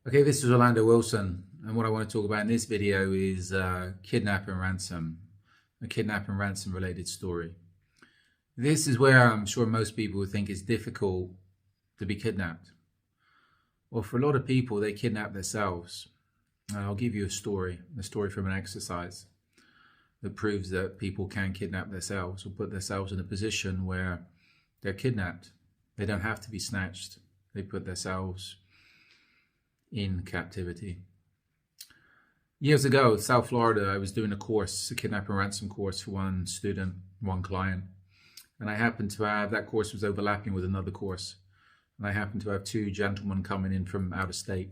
Okay, this is Orlando Wilson, and what I want to talk about in this video is Kidnap and Ransom, a kidnap and ransom related story. This is where I'm sure most people would think it's difficult to be kidnapped. Well, for a lot of people, they kidnap themselves. And I'll give you a story from an exercise that proves that people can kidnap themselves or put themselves in a position where they're kidnapped. They don't have to be snatched. They put themselves in captivity. Years ago, South Florida, I was doing a course, a kidnap and ransom course for one student, one client. And I happened to have, that course was overlapping with another course. And I happened to have two gentlemen coming in from out of state.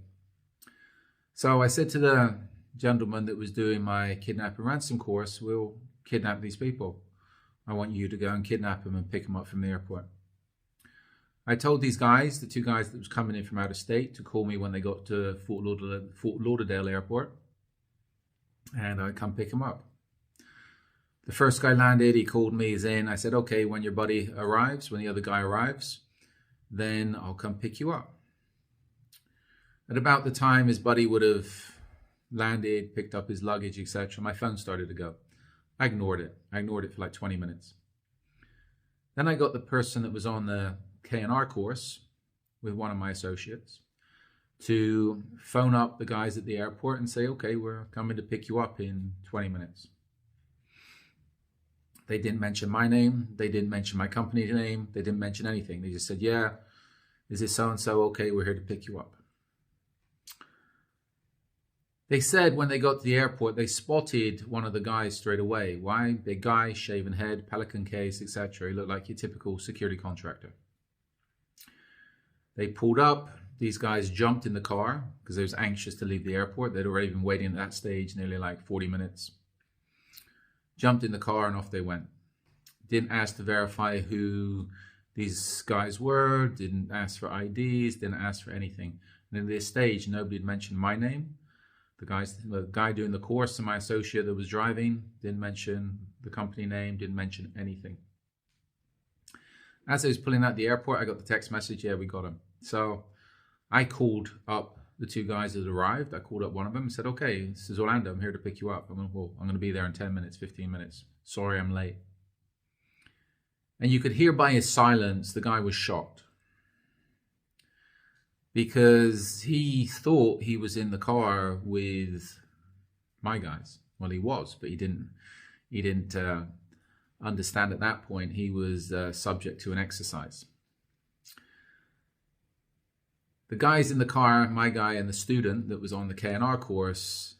So I said to the gentleman that was doing my kidnap and ransom course, we'll kidnap these people. I want you to go and kidnap them and pick them up from the airport. I told these guys, the two guys that was coming in from out of state, to call me when they got to Fort Lauderdale Airport, and I'd come pick them up. The first guy landed, he called me, he's in. I said, okay, when your buddy arrives, when the other guy arrives, then I'll come pick you up. At about the time his buddy would have landed, picked up his luggage, etc., my phone started to go. I ignored it. I ignored it for like 20 minutes. Then I got the person that was on the K&R course with one of my associates to phone up the guys at the airport and say, okay, we're coming to pick you up in 20 minutes. They didn't mention my name. They didn't mention my company name. They didn't mention anything. They just said, yeah, is this so-and-so? Okay, we're here to pick you up. They said when they got to the airport, they spotted one of the guys straight away. Why? Big guy, shaven head, pelican case, etc. He looked like your typical security contractor. They pulled up. These guys jumped in the car because they was anxious to leave the airport. They'd already been waiting at that stage nearly like 40 minutes. Jumped in the car and off they went. Didn't ask to verify who these guys were. Didn't ask for IDs. Didn't ask for anything. And at this stage, nobody had mentioned my name. The guy doing the course and my associate that was driving didn't mention the company name. Didn't mention anything. As I was pulling out the airport, I got the text message, yeah, we got him. So I called up the two guys that arrived. I called up one of them and said, okay, this is Orlando. I'm here to pick you up. I'm going to be there in 10 minutes, 15 minutes. Sorry, I'm late. And you could hear by his silence, the guy was shocked. Because he thought he was in the car with my guys. Well, he was, but he didn't understand at that point he was subject to an exercise. The guys in the car, my guy and the student that was on the K&R course,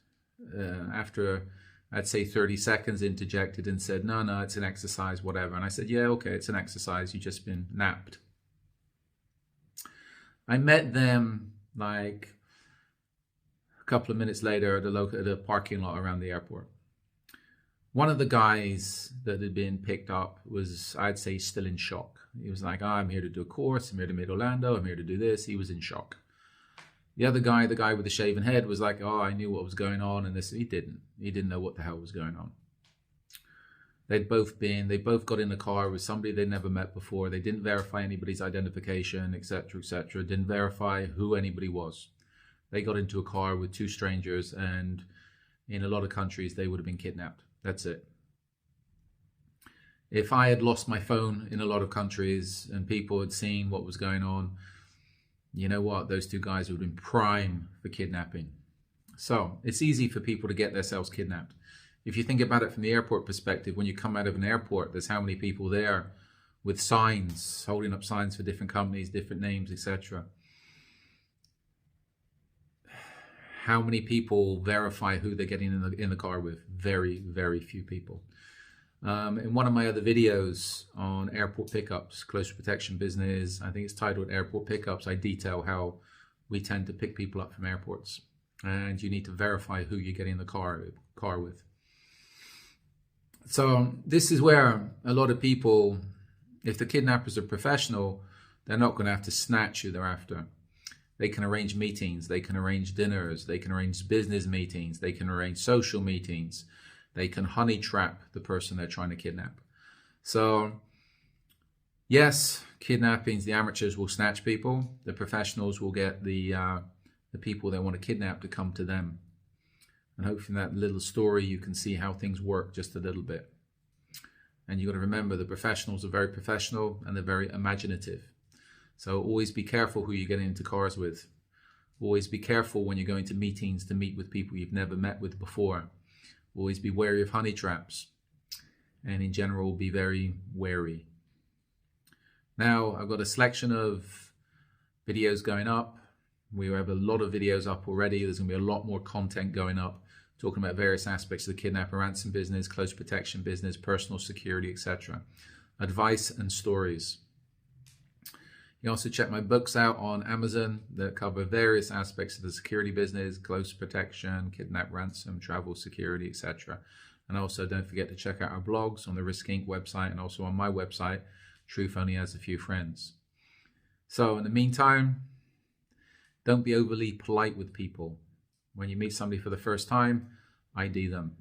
after I'd say 30 seconds, interjected and said, no, it's an exercise, whatever. And I said, yeah, okay, it's an exercise. You've just been napped. I met them like a couple of minutes later at a parking lot around the airport. One of the guys that had been picked up was, I'd say, still in shock. He was like, I'm here to do a course. I'm here to meet Orlando. I'm here to do this. He was in shock. The other guy, the guy with the shaven head, was like, oh, I knew what was going on. And this, he didn't. He didn't know what the hell was going on. They both got in the car with somebody they'd never met before. They didn't verify anybody's identification, etc., etc. Didn't verify who anybody was. They got into a car with two strangers, and in a lot of countries, they would have been kidnapped. That's it. If I had lost my phone in a lot of countries and people had seen what was going on, you know what? Those two guys would have been prime for kidnapping. So it's easy for people to get themselves kidnapped. If you think about it from the airport perspective, when you come out of an airport, there's how many people there with signs, holding up signs for different companies, different names, etc. How many people verify who they're getting in the car with? Very, very few people. In one of my other videos on airport pickups, close protection business, I think it's titled Airport Pickups, I detail how we tend to pick people up from airports. And you need to verify who you're getting in the car with. So this is where a lot of people, if the kidnappers are professional, they're not going to have to snatch you thereafter. They can arrange meetings, they can arrange dinners, they can arrange business meetings, they can arrange social meetings, they can honey trap the person they're trying to kidnap. So yes, kidnappings, the amateurs will snatch people, the professionals will get the the people they want to kidnap to come to them. And hopefully in that little story you can see how things work just a little bit. And you've got to remember the professionals are very professional and they're very imaginative. So always be careful who you get into cars with. Always be careful when you're going to meetings to meet with people you've never met with before. Always be wary of honey traps. And in general, be very wary. Now, I've got a selection of videos going up. We have a lot of videos up already. There's going to be a lot more content going up, talking about various aspects of the kidnap and ransom business, close protection business, personal security, etc. Advice and stories. You can also check my books out on Amazon that cover various aspects of the security business, close protection, kidnap, ransom, travel, security, etc. And also don't forget to check out our blogs on the Risk Inc. website and also on my website, Truth Only Has a Few Friends. So in the meantime, don't be overly polite with people. When you meet somebody for the first time, ID them.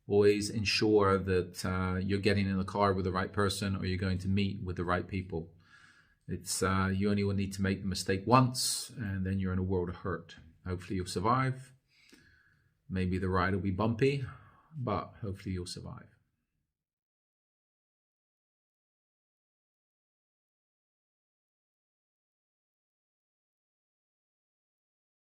Always ensure that you're getting in the car with the right person or you're going to meet with the right people. It's you only will need to make the mistake once and then you're in a world of hurt. Hopefully you'll survive. Maybe the ride will be bumpy, but hopefully you'll survive.